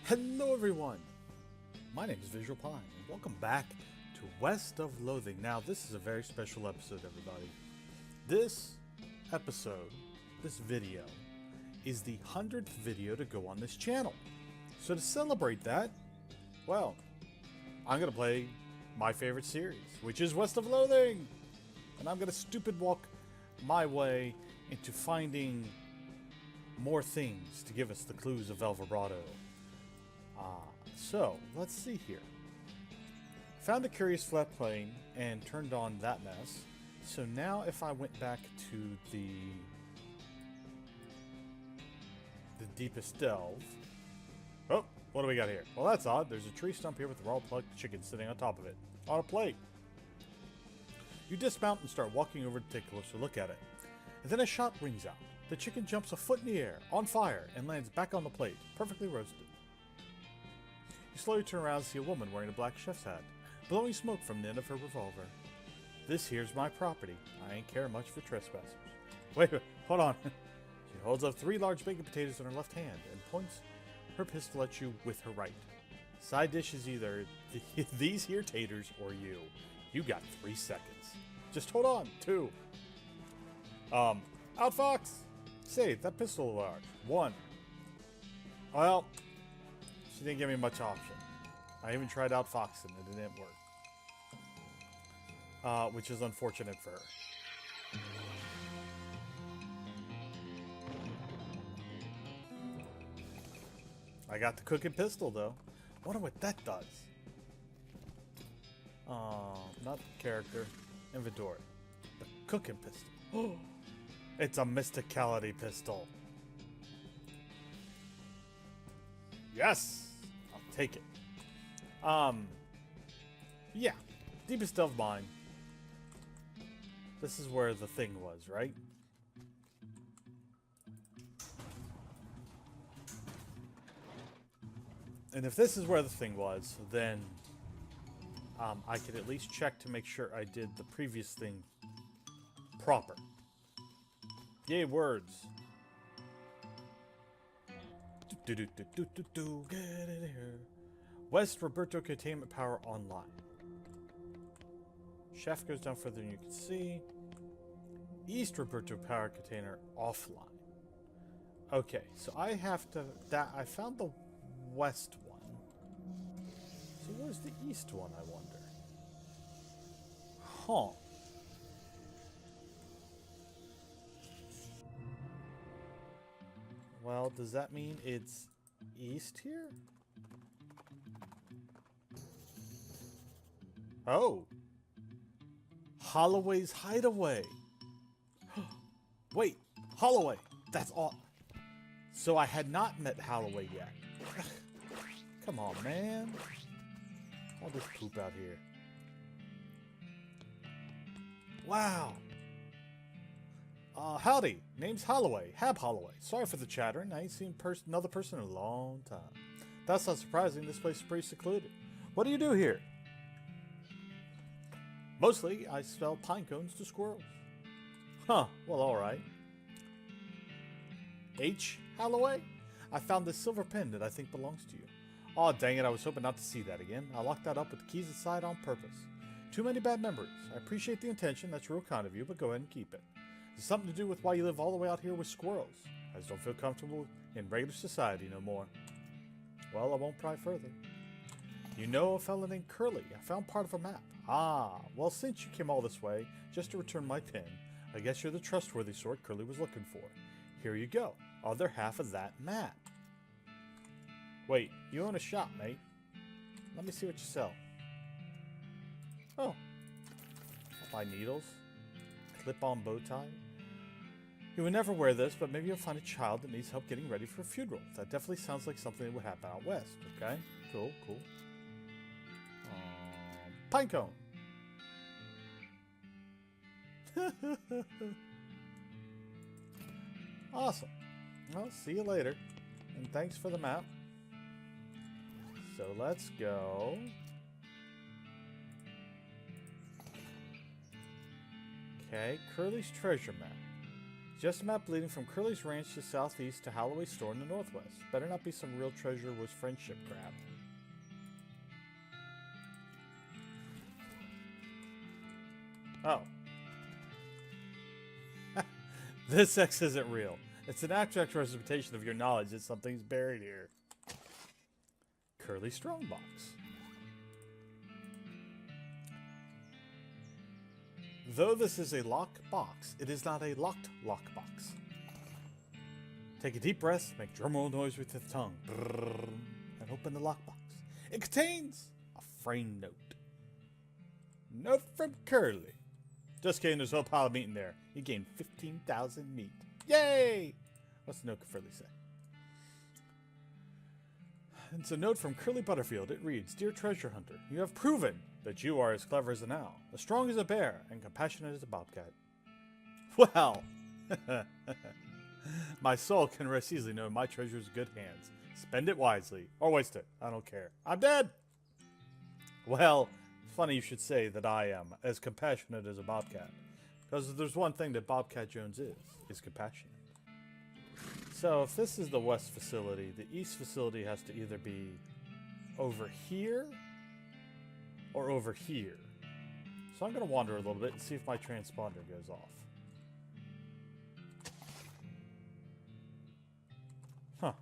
Hello everyone! My name is Visual Pine, and welcome back to West of Loathing. Now, this is a very special episode, everybody. This episode, this video, is the 100th video to go on this channel. So to celebrate that, well, I'm going to play my favorite series, which is West of Loathing! And I'm going to stupid walk my way into finding more things to give us the clues of El Vibrato. So, let's see here. Found a curious flat plane and turned on that mess. So now if I went back to the deepest delve. Oh, what do we got here? Well, that's odd. There's a tree stump here with a raw plucked chicken sitting on top of it. On a plate. You dismount and start walking over to take a closer look at it. And then a shot rings out. The chicken jumps a foot in the air, on fire, and lands back on the plate, perfectly roasted. You slowly turn around and see a woman wearing a black chef's hat, blowing smoke from the end of her revolver. This here's my property. I ain't care much for trespassers. Wait, hold on. She holds up 3 large baked potatoes in her left hand and points her pistol at you with her right. Side dish is either these here taters or you. You got 3 seconds. Just hold on. 2. Outfox! Say, that pistol of ours. 1. Well, she didn't give me much option. I even tried outfoxing and it didn't work. Which is unfortunate for her. I got the cooking pistol though. Wonder what that does. Not character. Inventory. The cooking pistol. It's a mysticality pistol. Yes! I'll take it. Yeah. Deepest delve mine. This is where the thing was, right? And if this is where the thing was, then I could at least check to make sure I did the previous thing proper. Yay, words. Get in here. West Roberto Containment Power online. Shaft goes down further than you can see. East Roberto Power Container offline. Okay, so I have to. I found the west one. So where's the east one, I wonder? Huh. Well, does that mean it's east here? Oh. Holloway's Hideaway. Wait, Holloway. That's all. So I had not met Holloway yet. Come on, man. All this poop out here. Wow. Howdy. Name's Holloway. Hab Holloway. Sorry for the chattering. I ain't seen another person in a long time. That's not surprising. This place is pretty secluded. What do you do here? Mostly, I sell pine cones to squirrels. Huh. Well, alright. H. Holloway? I found this silver pen that I think belongs to you. Aw, dang it. I was hoping not to see that again. I locked that up with the keys inside on purpose. Too many bad memories. I appreciate the intention. That's real kind of you, but go ahead and keep it. It's something to do with why you live all the way out here with squirrels. I just don't feel comfortable in regular society no more. Well, I won't pry further. You know a fella named Curly. I found part of a map. Ah, well, since you came all this way just to return my pen, I guess you're the trustworthy sort Curly was looking for. Here you go. Other half of that map. Wait, you own a shop, mate. Let me see what you sell. Oh. I'll buy needles. Clip-on bow tie. You would never wear this, but maybe you'll find a child that needs help getting ready for a funeral. That definitely sounds like something that would happen out west. Okay, cool, cool. Pinecone. Awesome. Well, see you later. And thanks for the map. So let's go. Okay, Curly's treasure map. Just a map leading from Curly's Ranch to southeast to Holloway's store in the northwest. Better not be some real treasure with friendship grab. Oh. This X isn't real. It's an abstract representation of your knowledge that something's buried here. Curly Strongbox. Though this is a locked box, it is not a locked lockbox. Take a deep breath, make drumroll noise with your tongue, and open the lockbox. It contains a framed note. Note from Curly. Just kidding, there's a whole pile of meat in there. You gained 15,000 meat. Yay! What's the note Curly say? It's a note from Curly Butterfield. It reads, Dear Treasure Hunter, you have proven that you are as clever as an owl, as strong as a bear, and compassionate as a bobcat. Well, my soul can rest easily knowing my treasure is in good hands. Spend it wisely, or waste it. I don't care. I'm dead! Well, it's funny you should say that I am as compassionate as a bobcat. Because if there's one thing that Bobcat Jones is compassionate. So if this is the west facility, the east facility has to either be over here or over here. So I'm going to wander a little bit and see if my transponder goes off. Huh.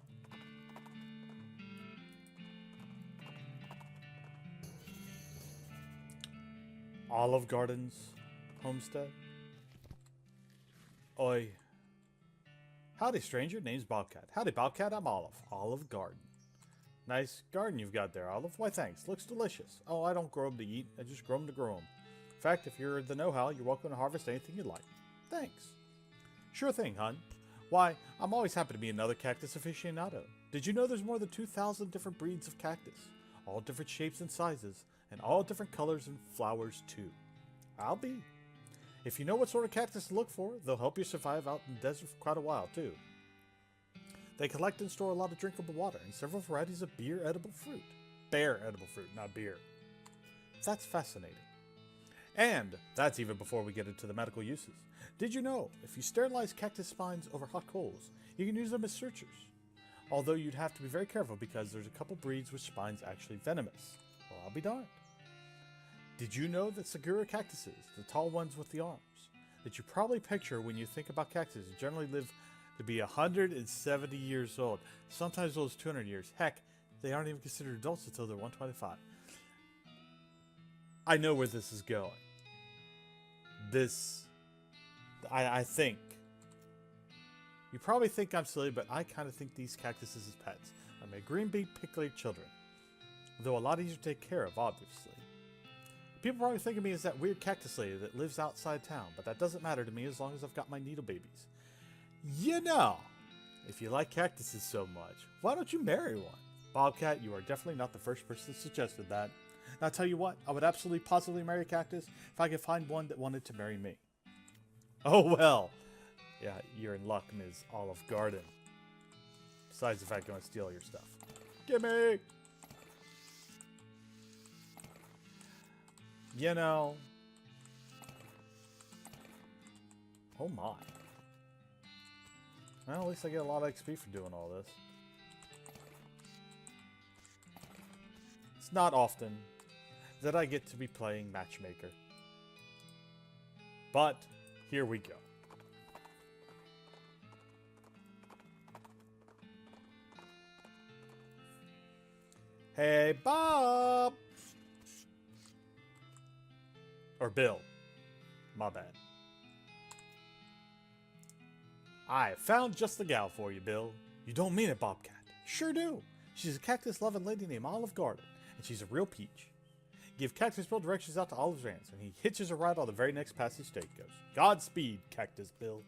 Olive Gardens Homestead. Oi. Howdy, stranger. Name's Bobcat. Howdy, Bobcat. I'm Olive. Olive Garden. Nice garden you've got there, Olive. Why, thanks. Looks delicious. Oh, I don't grow them to eat. I just grow them to grow them. In fact, if you're the know-how, you're welcome to harvest anything you'd like. Thanks. Sure thing, hun. Why, I'm always happy to be another cactus aficionado. Did you know there's more than 2,000 different breeds of cactus? All different shapes and sizes, and all different colors and flowers, too. I'll be. If you know what sort of cactus to look for, they'll help you survive out in the desert for quite a while, too. They collect and store a lot of drinkable water and several varieties of beer edible fruit. Bear edible fruit, not beer. That's fascinating. And that's even before we get into the medical uses. Did you know, if you sterilize cactus spines over hot coals, you can use them as searchers? Although you'd have to be very careful because there's a couple breeds with spines actually venomous. Well, I'll be darned. Did you know that Segura cactuses, the tall ones with the arms, that you probably picture when you think about cactuses, generally live to be 170 years old, sometimes as old as 200 years. Heck, they aren't even considered adults until they're 125. I know where this is going. I think. You probably think I'm silly, but I kind of think these cactuses as pets. I mean, green bean pickler children. Though a lot easier to take care of, obviously. People probably think of me as that weird cactus lady that lives outside town, but that doesn't matter to me as long as I've got my needle babies. You know, if you like cactuses so much, why don't you marry one? Bobcat, you are definitely not the first person that suggested that. And I'll tell you what, I would absolutely positively marry a cactus if I could find one that wanted to marry me. Oh well. Yeah, you're in luck, Ms. Olive Garden. Besides the fact you want to steal your stuff. Gimme! You know. Oh my. Well, at least I get a lot of XP for doing all this. It's not often that I get to be playing Matchmaker. But, here we go. Hey, Bob! Or Bill. My bad. I found just the gal for you, Bill. You don't mean it, Bobcat. Sure do. She's a cactus-loving lady named Olive Garden, and she's a real peach. Give Cactus Bill directions out to Olive's Ranch, and he hitches a ride on the very next pass the state goes. Godspeed, Cactus Bill.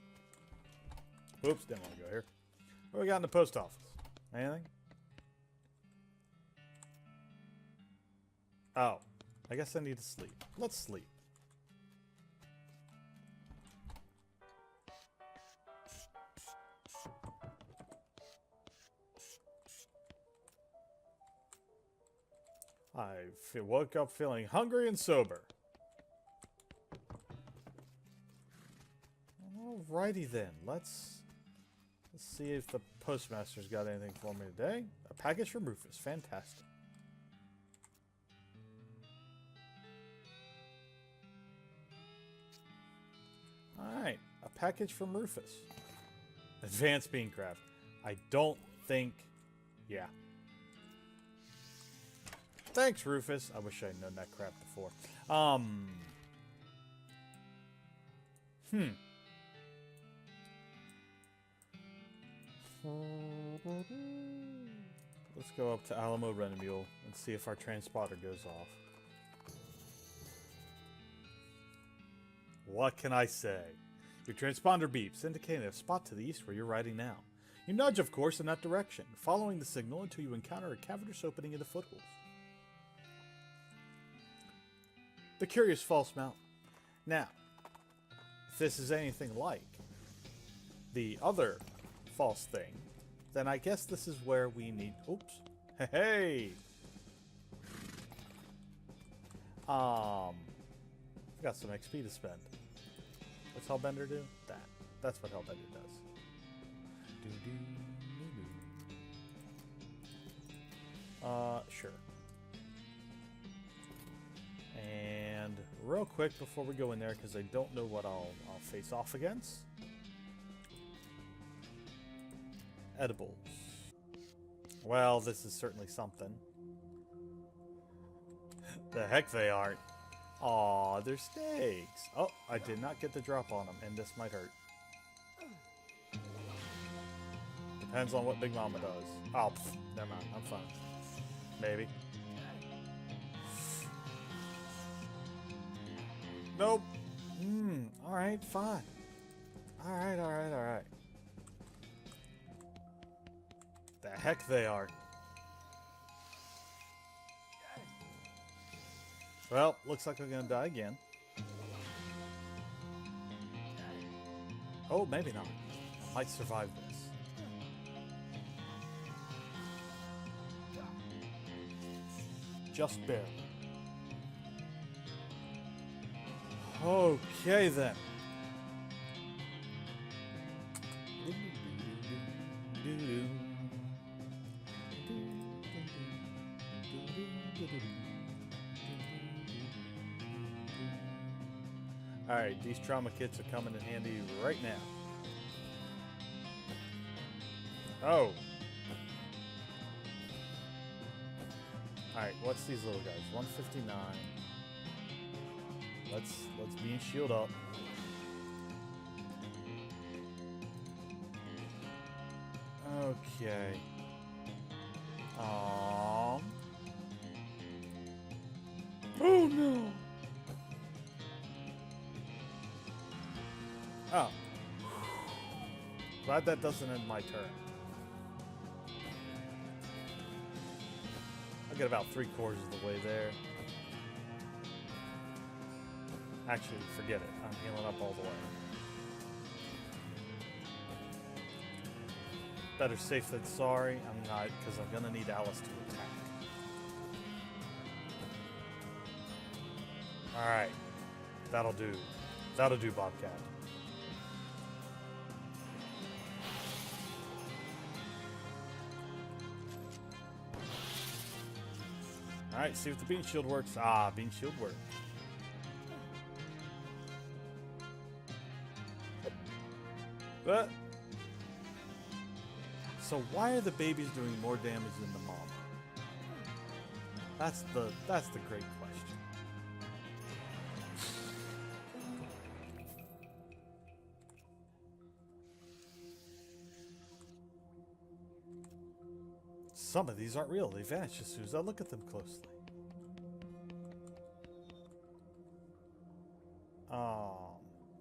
Oops, didn't want to go here. What we got in the post office? Anything? Oh, I guess I need to sleep. Let's sleep. I woke up feeling hungry and sober. Alrighty then, let's see if the postmaster's got anything for me today. A package from Rufus, fantastic. Alright, a package from Rufus. Advanced Beancraft. I don't think... Yeah. Thanks, Rufus. I wish I'd known that crap before. Let's go up to Alamo Renamule and see if our transponder goes off. What can I say? Your transponder beeps, indicating a spot to the east where you're riding now. You nudge, of course, in that direction, following the signal until you encounter a cavernous opening in the foothills. The Curious False Mountain. Now, if this is anything like the other false thing, then I guess this is where we need... Oops. Hey! Got some XP to spend. What's Hellbender do? That. That's what Hellbender does. Sure. And real quick before we go in there, because I don't know what I'll face off against. Edibles. Well, this is certainly something. The heck they aren't. Aw, they're snakes. Oh, I did not get the drop on them, and this might hurt. Depends on what Big Mama does. Oh, never mind. I'm fine. Maybe. Nope. Alright, fine. Alright. The heck they are. Well, looks like I'm gonna die again. Oh, maybe not. I might survive this. Just barely. Okay then. Alright, these trauma kits are coming in handy right now. Oh. Alright, what's these little guys? 159. Let's beam shield up. Okay. Oh no. Oh. Glad that doesn't end my turn. I'll get about 3/4 of the way there. Actually, forget it. I'm healing up all the way. Better safe than sorry. I'm not, because I'm going to need Alice to attack. Alright. That'll do. That'll do, Bobcat. Alright, see if the beam shield works. Ah, beam shield worked. But so why are the babies doing more damage than the mom? That's the great question. Some of these aren't real. They vanish as soon as I look at them closely.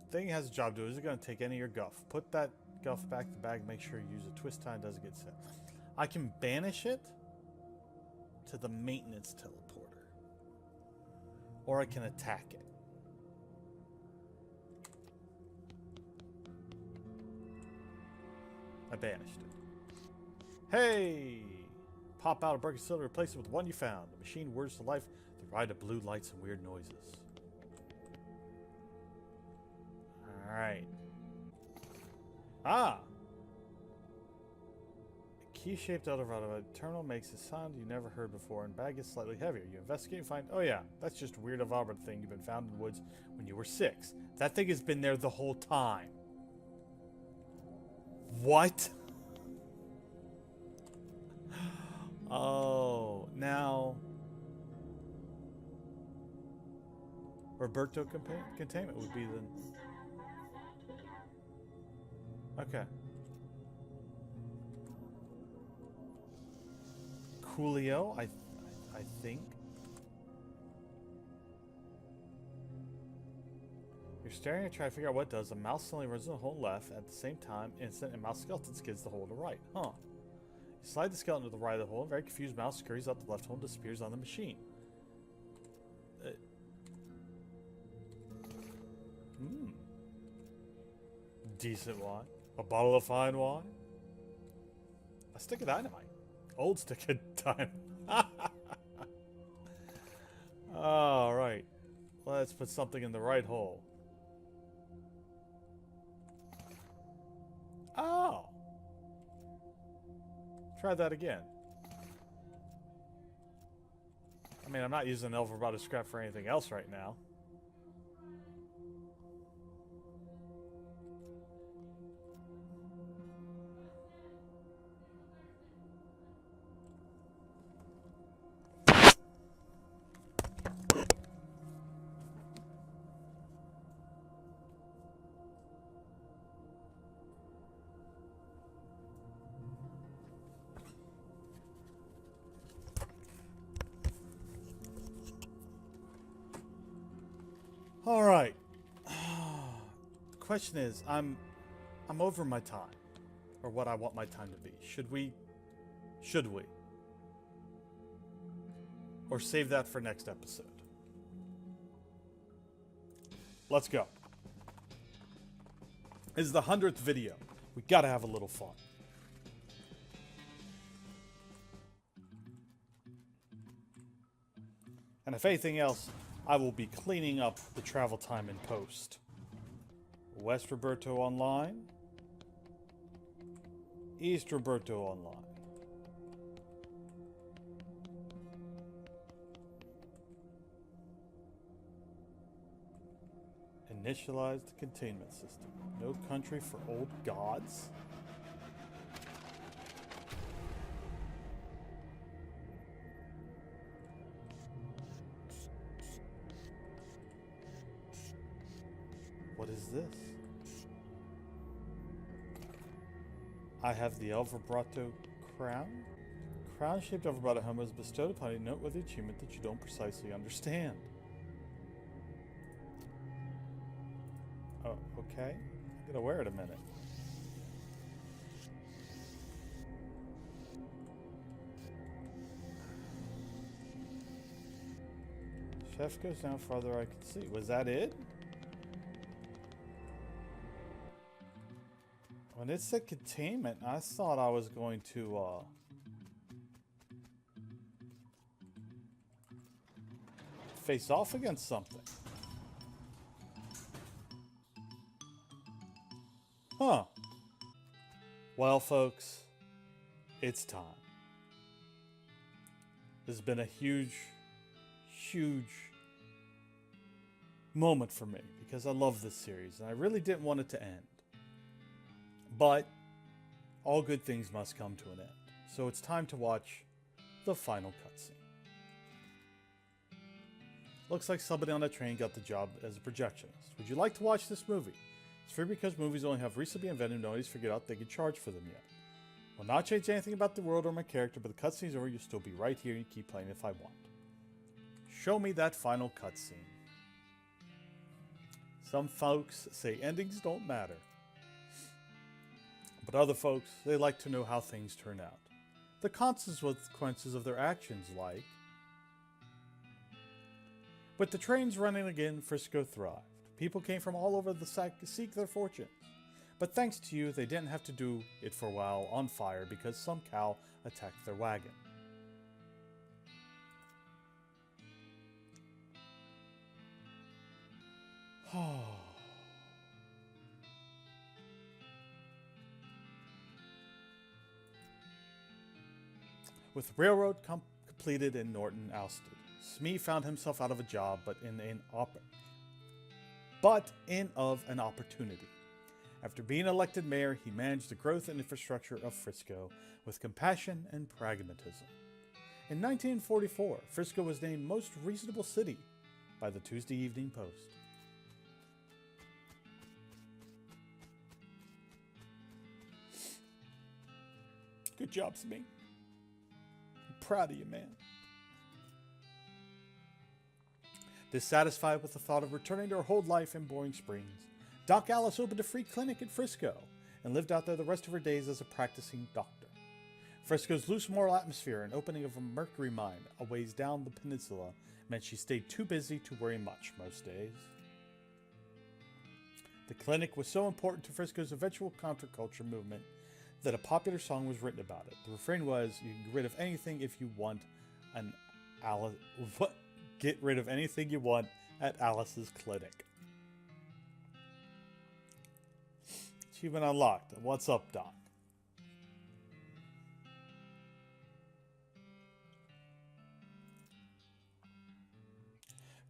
Thing has a job to do. Is it going to take any of your guff? Put that guff back in the bag. Make sure you use a twist tie. Doesn't get set. I can banish it to the maintenance teleporter, or I can attack it. I banished it. Hey! Pop out a broken cylinder, replace it with one you found. The machine whirs to life. The ride of blue lights and weird noises. Alright. Ah! A key-shaped Eldorado terminal makes a sound you never heard before, and bag is slightly heavier. You investigate and find... Oh yeah, that's just a weird Eldorado thing you've been found in the woods when you were 6. That thing has been there the whole time. What? Oh, now... Roberto containment would be the... Okay. Coolio, I think. You're staring and trying to figure out what it does. A mouse suddenly runs in the hole left at the same time. Instant, and mouse skeleton skids the hole to the right. Huh. You slide the skeleton to the right of the hole. A very confused mouse scurries out the left hole and disappears on the machine. Decent wine. A bottle of fine wine. A stick of dynamite. Old stick of dynamite. Alright. Let's put something in the right hole. Oh. Try that again. I mean, I'm not using Elverbotta scrap for anything else right now. All right. The question is, I'm over my time, or what I want my time to be. Should we? Or save that for next episode? Let's go. This is the 100th video. We gotta have a little fun. And if anything else, I will be cleaning up the travel time in post. West Roberto Online. East Roberto Online. Initialize the containment system. No country for old gods. What is this? I have the El Vibrato crown. Crown shaped Elverbotta helmet is bestowed upon a noteworthy achievement that you don't precisely understand. Oh, okay. I'm gonna wear it a minute. Chef goes down farther I can see. Was that it? When it said containment, I thought I was going to, face off against something. Huh. Well, folks, it's time. This has been a huge moment for me because I love this series and I really didn't want it to end. But all good things must come to an end. So it's time to watch the final cutscene. Looks like somebody on that train got the job as a projectionist. Would you like to watch this movie? It's free because movies only have recently invented, nobody's figured out they can charge for them yet. Will not change anything about the world or my character, but the cutscene's over, you'll still be right here and keep playing if I want. Show me that final cutscene. Some folks say endings don't matter. But other folks, they like to know how things turn out. The consequences of their actions, like... With the trains running again, Frisco thrived. People came from all over the to seek their fortunes. But thanks to you, they didn't have to do it for a while on fire because some cow attacked their wagon. With railroad completed and Norton ousted, Smee found himself out of a job, but in of an opportunity. After being elected mayor, he managed the growth and infrastructure of Frisco with compassion and pragmatism. In 1944, Frisco was named Most Reasonable City by the Tuesday Evening Post. Good job, Smee. I'm proud of you, man. Dissatisfied with the thought of returning to her old life in Boring Springs, Doc Alice opened a free clinic in Frisco and lived out there the rest of her days as a practicing doctor. Frisco's loose moral atmosphere and opening of a mercury mine a ways down the peninsula meant she stayed too busy to worry much most days. The clinic was so important to Frisco's eventual counterculture movement that a popular song was written about it. The refrain was, "You can get rid of anything if you want an Alice." What? Get rid of anything you want at Alice's clinic. Achievement unlocked. What's up, Doc?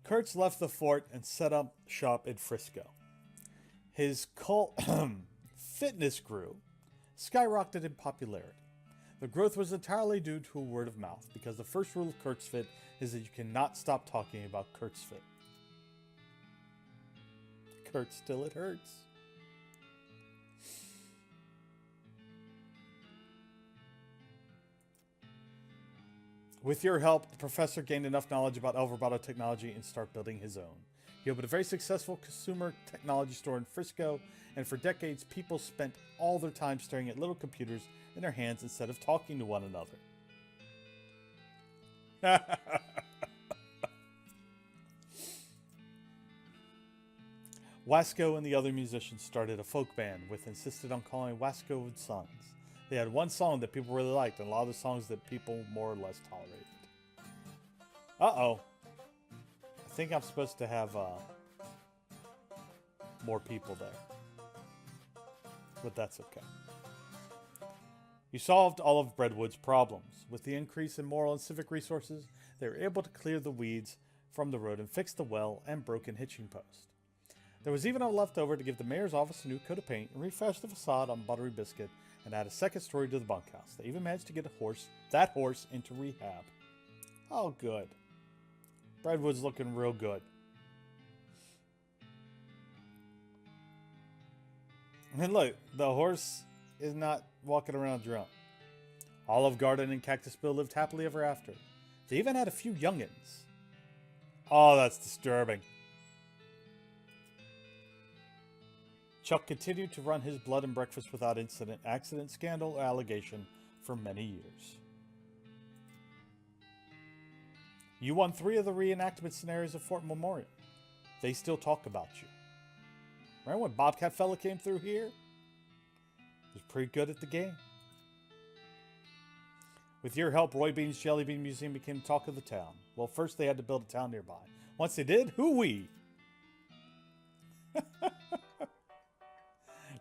Kurtz left the fort and set up shop in Frisco. His cult fitness grew, skyrocketed in popularity. The growth was entirely due to a word of mouth, because the first rule of Kurt's Fit is that you cannot stop talking about Kurt's Fit. Kurtz till it hurts. With your help, the professor gained enough knowledge about El Roboto technology and started building his own. He opened a very successful consumer technology store in Frisco, and for decades, people spent all their time staring at little computers in their hands instead of talking to one another. Wasco and the other musicians started a folk band, which insisted on calling Wasco and Sons. They had one song that people really liked, and a lot of the songs that people more or less tolerated. Uh-oh. I think I'm supposed to have more people there. But that's okay. You solved all of Breadwood's problems. With the increase in moral and civic resources, they were able to clear the weeds from the road and fix the well and broken hitching post. There was even enough left over to give the mayor's office a new coat of paint and refresh the facade on Buttery Biscuit and add a second story to the bunkhouse. They even managed to get that horse into rehab. Oh, good. Breadwood's looking real good. And look, the horse is not walking around drunk. Olive Garden and Cactus Bill lived happily ever after. They even had a few youngins. Oh, that's disturbing. Chuck continued to run his blood and breakfast without incident, accident, scandal, or allegation for many years. You won 3 of the reenactment scenarios of Fort Memorial. They still talk about you. Remember when Bobcat Fella came through here? He was pretty good at the game. With your help, Roy Bean's Jelly Bean Museum became the talk of the town. Well, first they had to build a town nearby. Once they did, hoo-wee!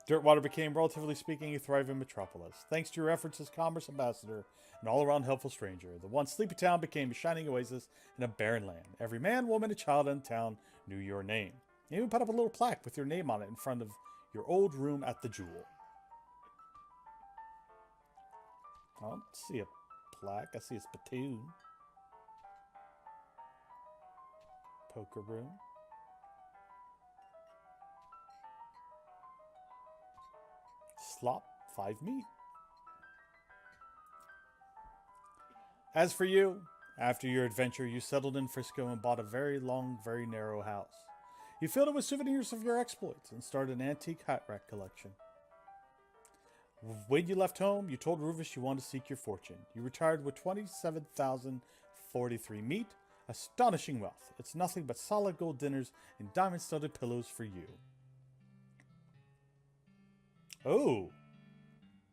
Dirtwater became, relatively speaking, a thriving metropolis. Thanks to your efforts as commerce ambassador, an all-around helpful stranger, the once sleepy town became a shining oasis in a barren land. Every man, woman, and child in town knew your name. You even put up a little plaque with your name on it in front of your old room at the Jewel. I don't see a plaque. I see a spittoon. Poker room. Slop 5 meat. As for you, after your adventure, you settled in Frisco and bought a very long, very narrow house. You filled it with souvenirs of your exploits and started an antique hat rack collection. When you left home, you told Rufus you wanted to seek your fortune. You retired with 27,043 meat, astonishing wealth. It's nothing but solid gold dinners and diamond-studded pillows for you. Oh,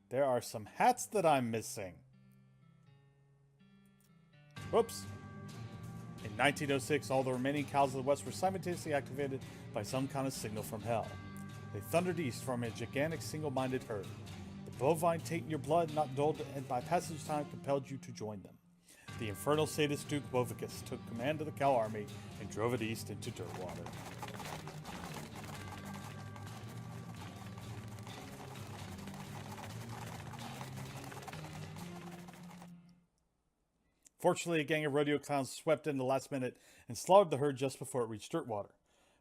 there are some hats that I'm missing. Whoops. In 1906, all the remaining cows of the West were simultaneously activated by some kind of signal from hell. They thundered east from a gigantic single-minded herd. The The bovine taint in your blood, not dulled by passage time, compelled you to join them. The infernal sadist Duke Bovicus took command of the Cow army and drove it east into Dirtwater. Fortunately, a gang of rodeo clowns swept in the last minute and slaughtered the herd just before it reached Dirtwater.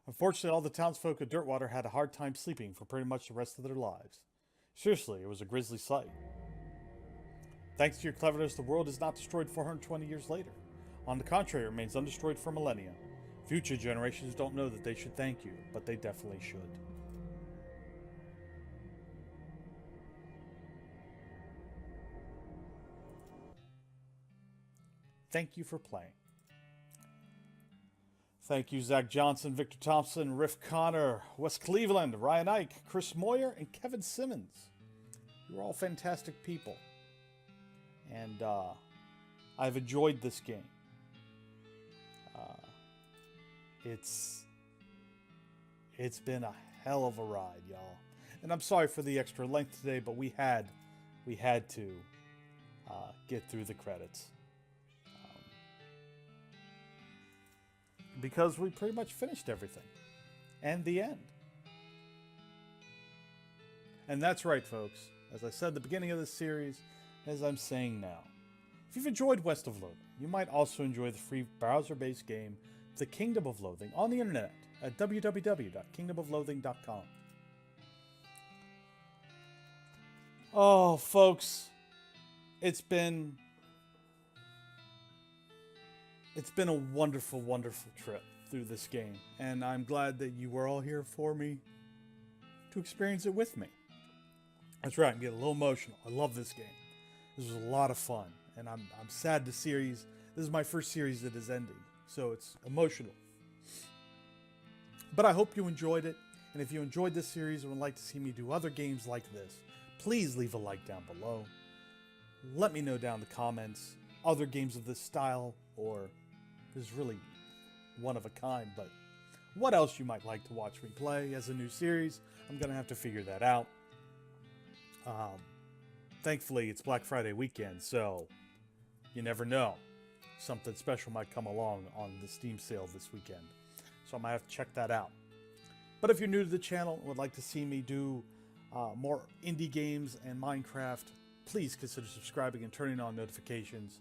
Unfortunately, all the townsfolk of Dirtwater had a hard time sleeping for pretty much the rest of their lives. Seriously, it was a grisly sight. Thanks to your cleverness, the world is not destroyed 420 years later. On the contrary, it remains undestroyed for millennia. Future generations don't know that they should thank you, but they definitely should. Thank you for playing. Thank you, Zach Johnson, Victor Thompson, Riff Connor, Wes Cleveland, Ryan Ike, Chris Moyer, and Kevin Simmons. You're all fantastic people. And I've enjoyed this game. It's been a hell of a ride, y'all. And I'm sorry for the extra length today, but we had to get through the credits. Because we pretty much finished everything. And the end. And that's right, folks. As I said at the beginning of this series, as I'm saying now. If you've enjoyed West of Loathing, you might also enjoy the free browser-based game, The Kingdom of Loathing, on the internet at www.kingdomofloathing.com. Oh, folks, it's been a wonderful, wonderful trip through this game, and I'm glad that you were all here for me to experience it with me. That's right, I'm getting a little emotional. I love this game. This was a lot of fun, and I'm sad this is my first series that is ending, so it's emotional. But I hope you enjoyed it, and if you enjoyed this series and would like to see me do other games like this, please leave a like down below. Let me know down in the comments other games of this style, or is really one of a kind, but what else you might like to watch me play as a new series. I'm gonna have to figure that out. Thankfully it's Black Friday weekend, so you never know, something special might come along on the Steam sale this weekend, so I might have to check that out. But if you're new to the channel and would like to see me do more indie games and Minecraft, please consider subscribing and turning on notifications.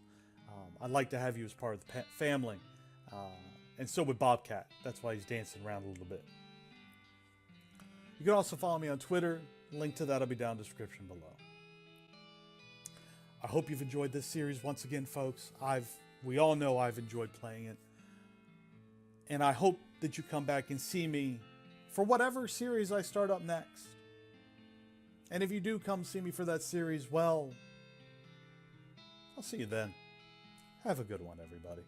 I'd like to have you as part of the family. And so would Bobcat. That's why he's dancing around a little bit. You can also follow me on Twitter. Link to that will be down in the description below. I hope you've enjoyed this series once again, folks. We all know I've enjoyed playing it. And I hope that you come back and see me for whatever series I start up next. And if you do come see me for that series, well, I'll see you then. Have a good one, everybody.